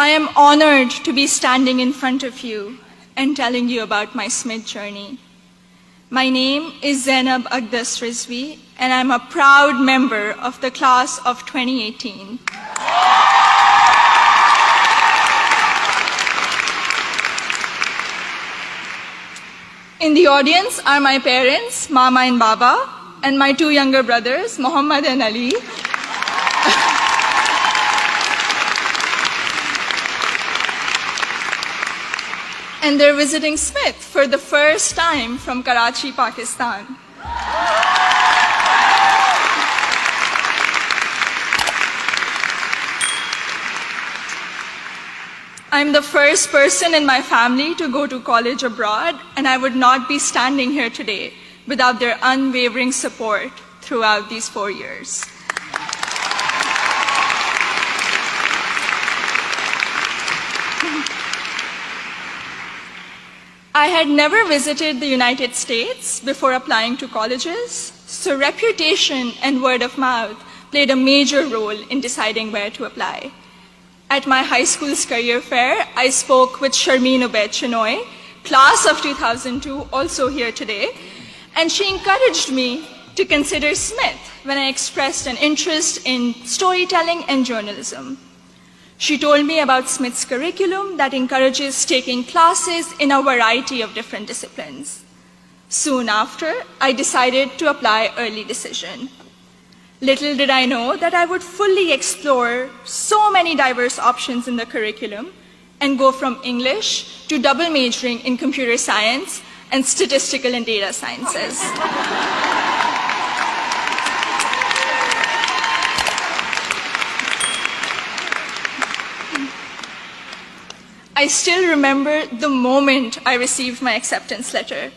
I am honored to be standing in front of you and telling you about my Smith journey. My name is Zainab Aqdas Rizvi, and I'm a proud member of the class of 2018. In the audience are my parents, Mama and Baba, and my two younger brothers, Muhammad and Ali. And they're visiting Smith for the first time from Karachi, Pakistan. I'm the first person in my family to go to college abroad, and I would not be standing here today without their unwavering support throughout these 4 years. I had never visited the United States before applying to colleges, so reputation and word of mouth played a major role in deciding where to apply. At my high school's career fair, I spoke with Sharmeen Ubaid Chinoy, class of 2002, also here today, and she encouraged me to consider Smith when I expressed an interest in storytelling and journalism. She told me about Smith's curriculum that encourages taking classes in a variety of different disciplines. Soon after, I decided to apply early decision. Little did I know that I would fully explore so many diverse options in the curriculum and go from English to double majoring in computer science and statistical and data sciences. I still remember the moment I received my acceptance letter.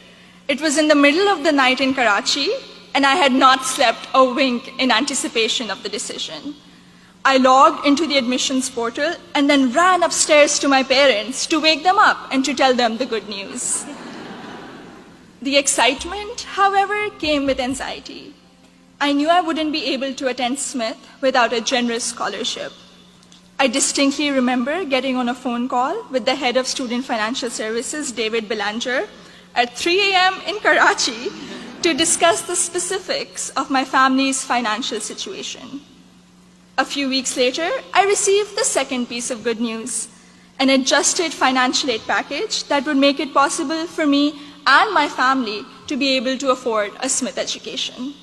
It was in the middle of the night in Karachi, and I had not slept a wink in anticipation of the decision. I logged into the admissions portal and then ran upstairs to my parents to wake them up and to tell them the good news. The excitement, however, came with anxiety. I knew I wouldn't be able to attend Smith without a generous scholarship. I distinctly remember getting on a phone call with the head of Student Financial Services, David Belanger, at 3 a.m. in Karachi to discuss the specifics of my family's financial situation. A few weeks later, I received the second piece of good news, an adjusted financial aid package that would make it possible for me and my family to be able to afford a Smith education.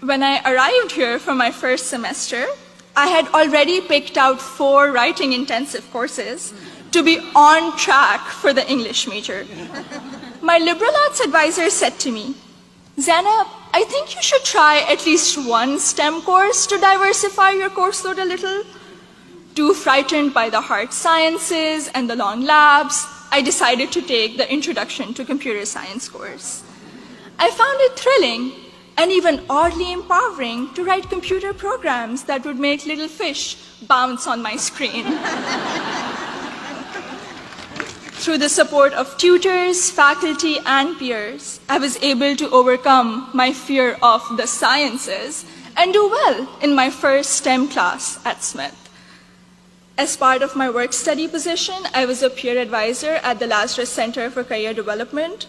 When I arrived here for my first semester, I had already picked out 4 writing intensive courses to be on track for the English major. My liberal arts advisor said to me, "Zainab, I think you should try at least one STEM course to diversify your course load a little." Too frightened by the hard sciences and the long labs, I decided to take the Introduction to Computer Science course. I found it thrilling and even oddly empowering to write computer programs that would make little fish bounce on my screen. Through the support of tutors, faculty, and peers, I was able to overcome my fear of the sciences and do well in my first STEM class at Smith. As part of my work-study position, I was a peer advisor at the Lazarus Center for Career Development.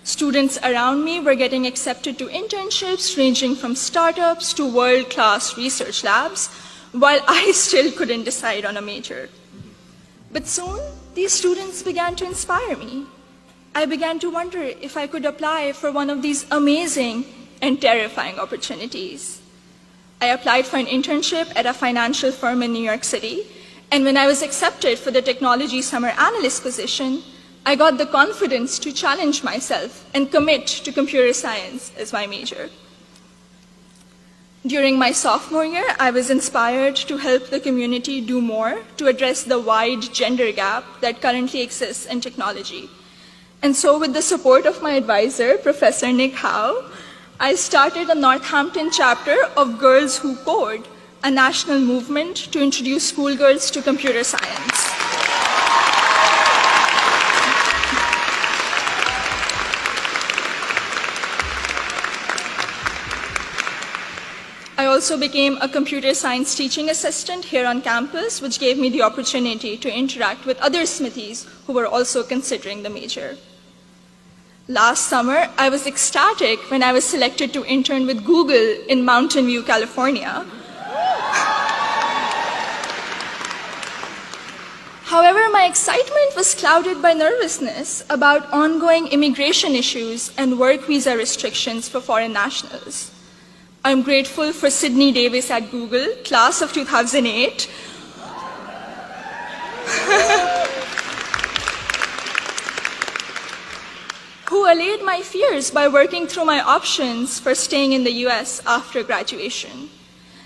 Students around me were getting accepted to internships ranging from startups to world-class research labs, while I still couldn't decide on a major. But soon, these students began to inspire me. I began to wonder if I could apply for one of these amazing and terrifying opportunities. I applied for an internship at a financial firm in New York City, and when I was accepted for the technology summer analyst position, I got the confidence to challenge myself and commit to computer science as my major. During my sophomore year, I was inspired to help the community do more to address the wide gender gap that currently exists in technology. And so with the support of my advisor, Professor Nick Howe, I started a Northampton chapter of Girls Who Code, a national movement to introduce schoolgirls to computer science. also became a computer science teaching assistant here on campus, which gave me the opportunity to interact with other Smithies who were also considering the major. Last summer, I was ecstatic when I was selected to intern with Google in Mountain View, California. However, my excitement was clouded by nervousness about ongoing immigration issues and work visa restrictions for foreign nationals. I'm grateful for Sydney Davis at Google, class of 2008, who allayed my fears by working through my options for staying in the US after graduation.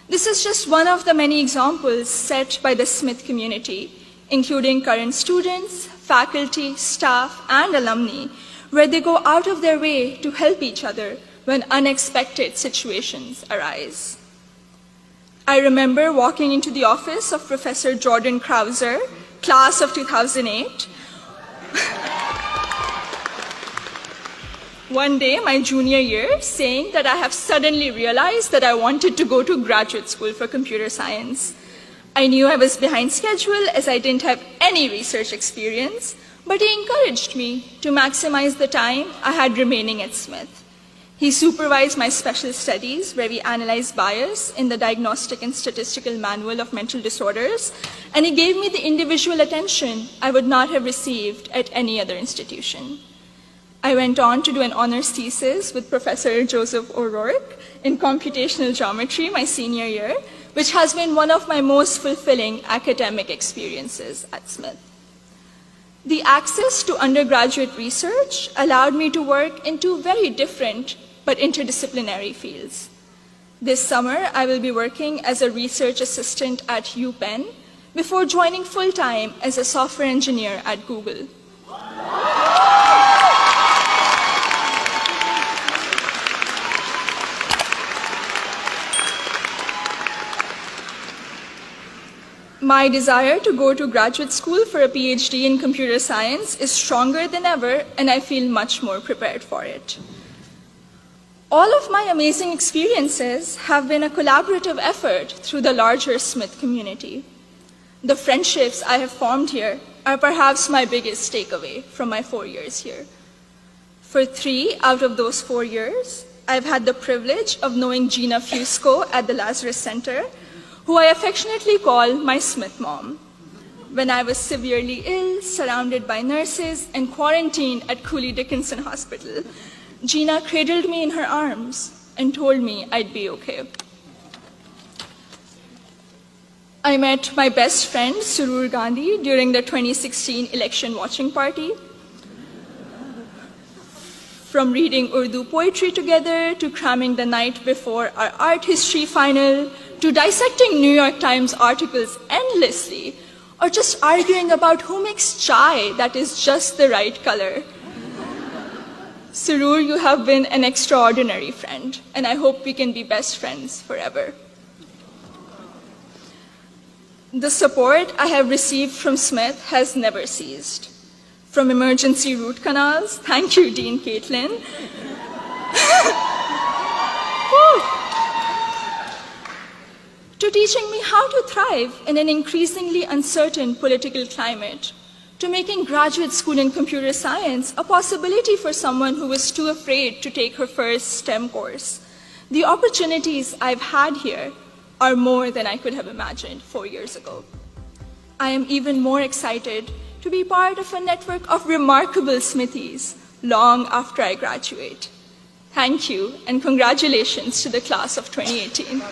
This is just one of the many examples set by the Smith community, including current students, faculty, staff, and alumni, where they go out of their way to help each other when unexpected situations arise. I remember walking into the office of Professor Jordan Krauser, class of 2008, one day, my junior year, saying that I have suddenly realized that I wanted to go to graduate school for computer science. I knew I was behind schedule as I didn't have any research experience, but he encouraged me to maximize the time I had remaining at Smith. He supervised my special studies, where we analyzed bias in the Diagnostic and Statistical Manual of Mental Disorders, and he gave me the individual attention I would not have received at any other institution. I went on to do an honors thesis with Professor Joseph O'Rourke in computational geometry my senior year, which has been one of my most fulfilling academic experiences at Smith. The access to undergraduate research allowed me to work in two very different but interdisciplinary fields. This summer, I will be working as a research assistant at UPenn before joining full-time as a software engineer at Google. My desire to go to graduate school for a PhD in computer science is stronger than ever, and I feel much more prepared for it. All of my amazing experiences have been a collaborative effort through the larger Smith community. The friendships I have formed here are perhaps my biggest takeaway from my 4 years here. For 3 out of those 4 years, I've had the privilege of knowing Gina Fusco at the Lazarus Center, who I affectionately call my Smith mom. When I was severely ill, surrounded by nurses, and quarantined at Cooley Dickinson Hospital, Gina cradled me in her arms and told me I'd be okay. I met my best friend, Surur Gandhi, during the 2016 election watching party. From reading Urdu poetry together, to cramming the night before our art history final, to dissecting New York Times articles endlessly, or just arguing about who makes chai that is just the right color. Surur, you have been an extraordinary friend, and I hope we can be best friends forever. The support I have received from Smith has never ceased. From emergency root canals, thank you, Dean Caitlin, to teaching me how to thrive in an increasingly uncertain political climate, to making graduate school in computer science a possibility for someone who was too afraid to take her first STEM course. The opportunities I've had here are more than I could have imagined 4 years ago. I am even more excited to be part of a network of remarkable Smithies long after I graduate. Thank you, and congratulations to the class of 2018.